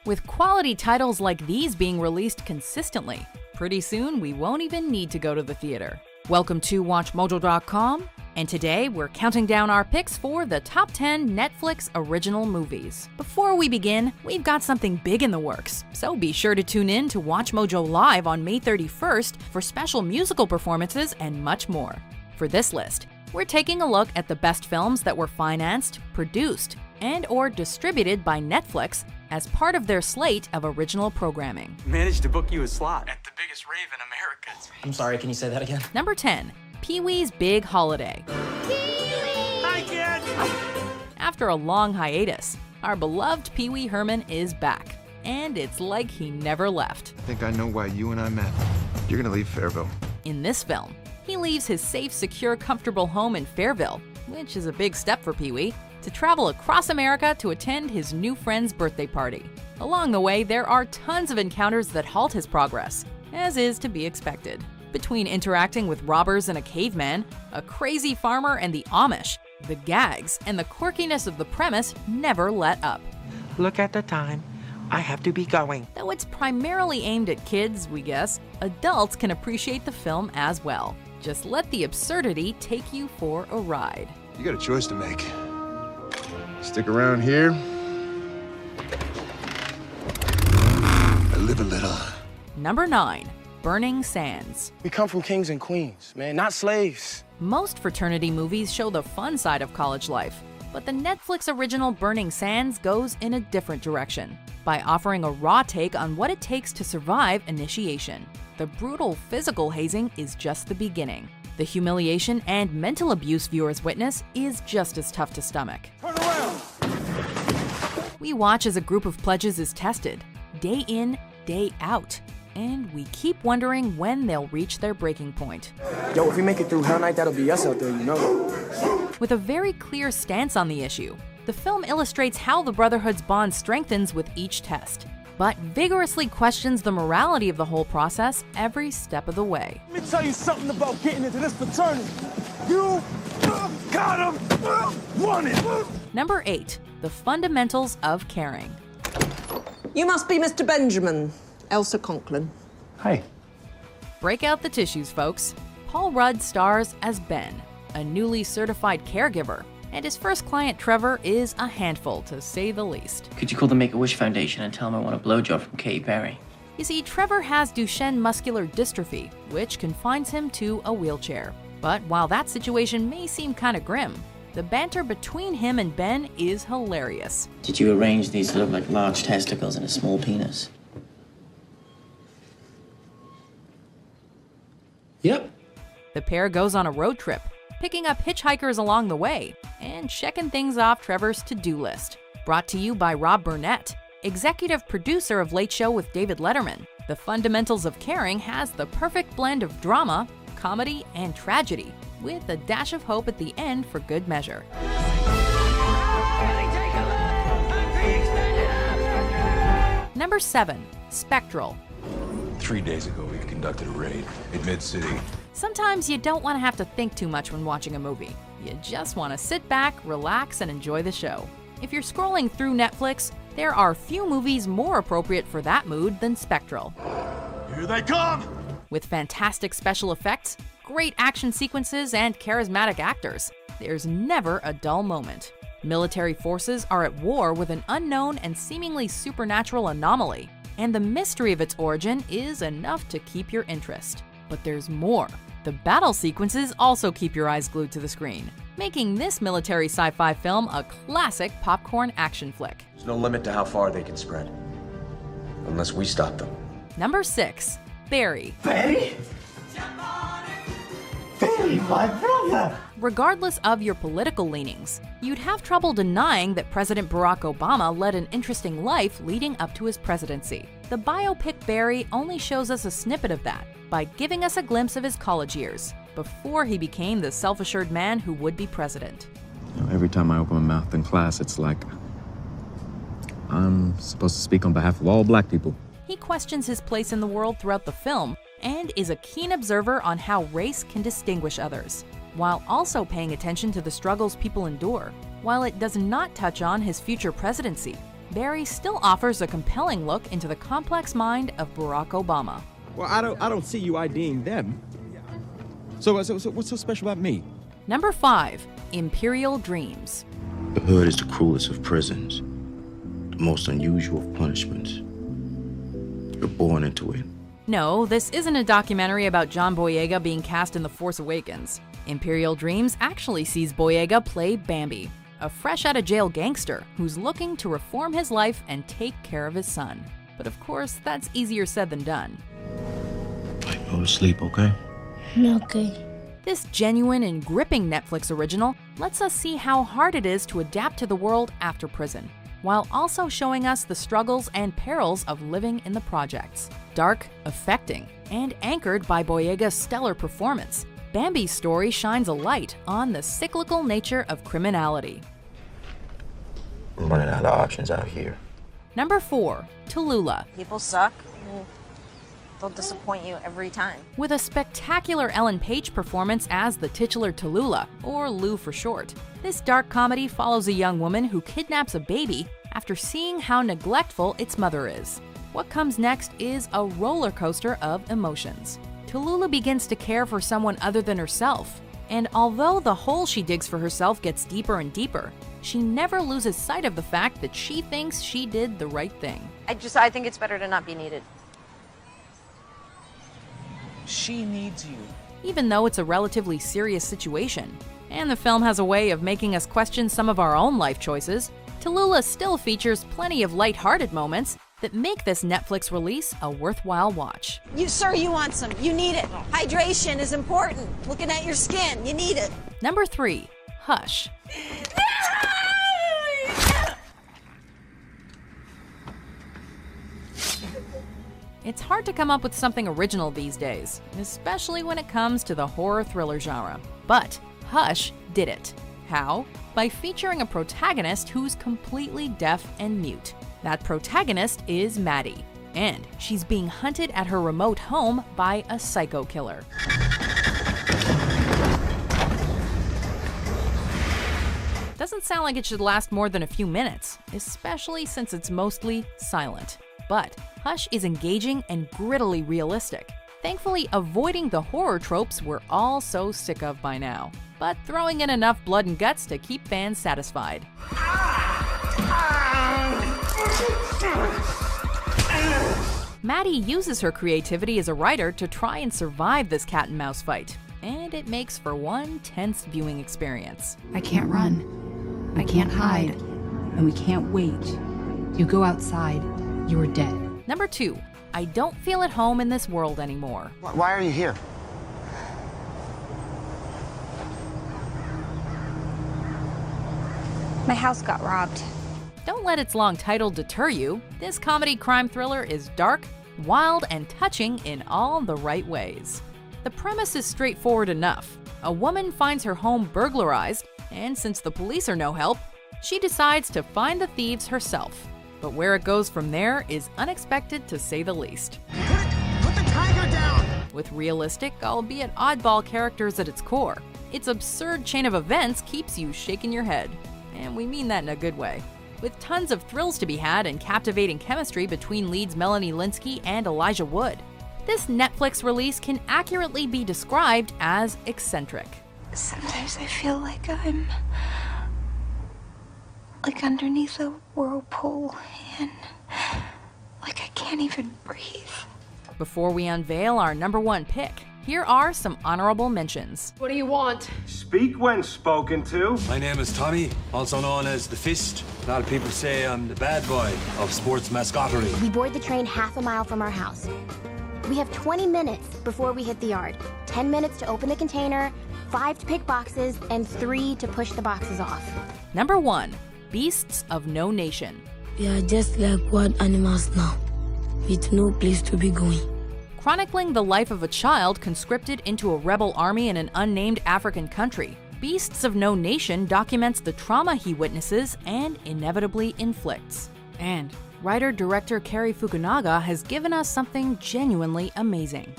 With quality titles like these being released consistently, pretty soon we won't even need to go to the theater. Welcome to WatchMojo.com, and today we're counting down our picks for the top 10 Netflix original movies. Before we begin, we've got something big in the works, so be sure to tune in to WatchMojo Live on May 31st for special musical performances and much more. For this list, we're taking a look at the best films that were financed, produced, and/or distributed by Netflix as part of their slate of original programming. Managed to book you a slot at the biggest rave in America. I'm sorry, can you say that again? Number 10. Peewees Big Holiday. Hi, kids! After a long hiatus, our beloved Pee-wee Herman is back, and it's like he never left. I think I know why you and I met. You're gonna leave Fairville. In this film, he leaves his safe, secure, comfortable home in Fairville, which is a big step for Pee-wee, to travel across America to attend his new friend's birthday party. Along the way, there are tons of encounters that halt his progress, as is to be expected. Between interacting with robbers and a caveman, a crazy farmer and the Amish, the gags and the quirkiness of the premise never let up. Look at the time. I have to be going. Though it's primarily aimed at kids, we guess, adults can appreciate the film as well. Just let the absurdity take you for a ride. You got a choice to make. Stick around here. I live a little. Number 9. Burning Sands. We come from kings and queens, man, not slaves. Most fraternity movies show the fun side of college life, but the Netflix original Burning Sands goes in a different direction by offering a raw take on what it takes to survive initiation. The brutal physical hazing is just the beginning. The humiliation and mental abuse viewers witness is just as tough to stomach. Turn around! We watch as a group of pledges is tested, day in, day out, and we keep wondering when they'll reach their breaking point. Yo, if we make it through Hell Night, that'll be us out there, you know. With a very clear stance on the issue, the film illustrates how the Brotherhood's bond strengthens with each test, but vigorously questions the morality of the whole process every step of the way. Let me tell you something about getting into this fraternity. You got him! Want it! Number 8. The Fundamentals of Caring. You must be Mr. Benjamin. Elsa Conklin. Hi. Break out the tissues, folks. Paul Rudd stars as Ben, a newly certified caregiver, and his first client, Trevor, is a handful, to say the least. Could you call the Make-A-Wish Foundation and tell them I want a blowjob from Katy Perry? You see, Trevor has Duchenne muscular dystrophy, which confines him to a wheelchair. But while that situation may seem kinda grim, the banter between him and Ben is hilarious. Did you arrange these to look like large testicles and a small penis? Yep. The pair goes on a road trip, picking up hitchhikers along the way, and checking things off Trevor's to-do list. Brought to you by Rob Burnett, executive producer of Late Show with David Letterman. The Fundamentals of Caring has the perfect blend of drama, comedy, and tragedy, with a dash of hope at the end for good measure. Number 7. Spectral. 3 days ago, we conducted a raid in Mid-City. Sometimes you don't want to have to think too much when watching a movie. You just want to sit back, relax, and enjoy the show. If you're scrolling through Netflix, there are few movies more appropriate for that mood than Spectral. Here they come! With fantastic special effects, great action sequences, and charismatic actors, there's never a dull moment. Military forces are at war with an unknown and seemingly supernatural anomaly, and the mystery of its origin is enough to keep your interest. But there's more. The battle sequences also keep your eyes glued to the screen, making this military sci-fi film a classic popcorn action flick. There's no limit to how far they can spread, unless we stop them. Number 6. Barry. Barry? Barry, my brother! Regardless of your political leanings, you'd have trouble denying that President Barack Obama led an interesting life leading up to his presidency. The biopic Barry only shows us a snippet of that by giving us a glimpse of his college years, before he became the self-assured man who would be president. Every time I open my mouth in class, it's like I'm supposed to speak on behalf of all black people. He questions his place in the world throughout the film and is a keen observer on how race can distinguish others, while also paying attention to the struggles people endure. While it does not touch on his future presidency, Barry still offers a compelling look into the complex mind of Barack Obama. Well, I don't see you IDing them. So what's so special about me? Number 5. Imperial Dreams. The hood is the cruelest of prisons, the most unusual of punishments. You're born into it. No, this isn't a documentary about John Boyega being cast in The Force Awakens. Imperial Dreams actually sees Boyega play Bambi, a fresh-out-of-jail gangster who's looking to reform his life and take care of his son. But of course, that's easier said than done. Go to sleep, okay? Okay. This genuine and gripping Netflix original lets us see how hard it is to adapt to the world after prison, while also showing us the struggles and perils of living in the projects. Dark, affecting, and anchored by Boyega's stellar performance, Bambi's story shines a light on the cyclical nature of criminality. I'm running out of options out here. Number 4. Tallulah. People suck. They'll disappoint you every time. With a spectacular Ellen Page performance as the titular Tallulah, or Lou for short, this dark comedy follows a young woman who kidnaps a baby after seeing how neglectful its mother is. What comes next is a roller coaster of emotions. Tallulah begins to care for someone other than herself, and although the hole she digs for herself gets deeper and deeper, she never loses sight of the fact that she thinks she did the right thing. I think it's better to not be needed. She needs you. Even though it's a relatively serious situation, and the film has a way of making us question some of our own life choices, Tallulah still features plenty of light-hearted moments that make this Netflix release a worthwhile watch. Sir, you want some. You need it. Hydration is important. Looking at your skin, you need it. Number 3. Hush. It's hard to come up with something original these days, especially when it comes to the horror thriller genre. But Hush did it. How? By featuring a protagonist who's completely deaf and mute. That protagonist is Maddie, and she's being hunted at her remote home by a psycho killer. Doesn't sound like it should last more than a few minutes, especially since it's mostly silent. But Hush is engaging and grittily realistic, thankfully avoiding the horror tropes we're all so sick of by now, but throwing in enough blood and guts to keep fans satisfied. Maddie uses her creativity as a writer to try and survive this cat and mouse fight, and it makes for one tense viewing experience. I can't run, I can't hide, and we can't wait. You go outside, you're dead. Number 2. I don't feel at home in this world anymore. Why are you here? My house got robbed. Don't let its long title deter you. This comedy crime thriller is dark, wild, and touching in all the right ways. The premise is straightforward enough. A woman finds her home burglarized, and since the police are no help, she decides to find the thieves herself. But where it goes from there is unexpected to say the least. Put the tiger down! With realistic, albeit oddball characters at its core, its absurd chain of events keeps you shaking your head. And we mean that in a good way. With tons of thrills to be had and captivating chemistry between leads Melanie Lynskey and Elijah Wood, this Netflix release can accurately be described as eccentric. Sometimes I feel like I'm underneath a whirlpool and like I can't even breathe. Before we unveil our number 1 pick, here are some honorable mentions. What do you want? Speak when spoken to. My name is Tommy, also known as the Fist. A lot of people say I'm the bad boy of sports mascottery. We board the train half a mile from our house. We have 20 minutes before we hit the yard. 10 minutes to open the container, 5 to pick boxes, and 3 to push the boxes off. Number 1. Beasts of No Nation. We are just like wild animals now, with no place to be going. Chronicling the life of a child conscripted into a rebel army in an unnamed African country, Beasts of No Nation documents the trauma he witnesses and inevitably inflicts. And writer-director Cary Fukunaga has given us something genuinely amazing.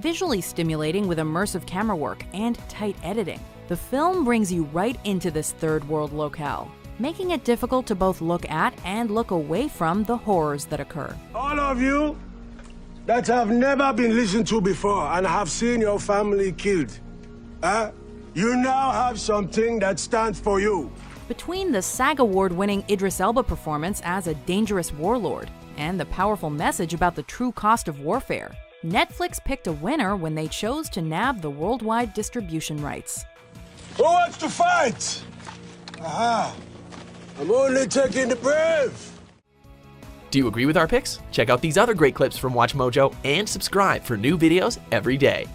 Visually stimulating with immersive camera work and tight editing, the film brings you right into this third world locale, making it difficult to both look at and look away from the horrors that occur. All of you that have never been listened to before and have seen your family killed, you now have something that stands for you. Between the SAG Award-winning Idris Elba performance as a dangerous warlord and the powerful message about the true cost of warfare, Netflix picked a winner when they chose to nab the worldwide distribution rights. Who wants to fight? Aha! I'm only taking the brave! Do you agree with our picks? Check out these other great clips from WatchMojo and subscribe for new videos every day.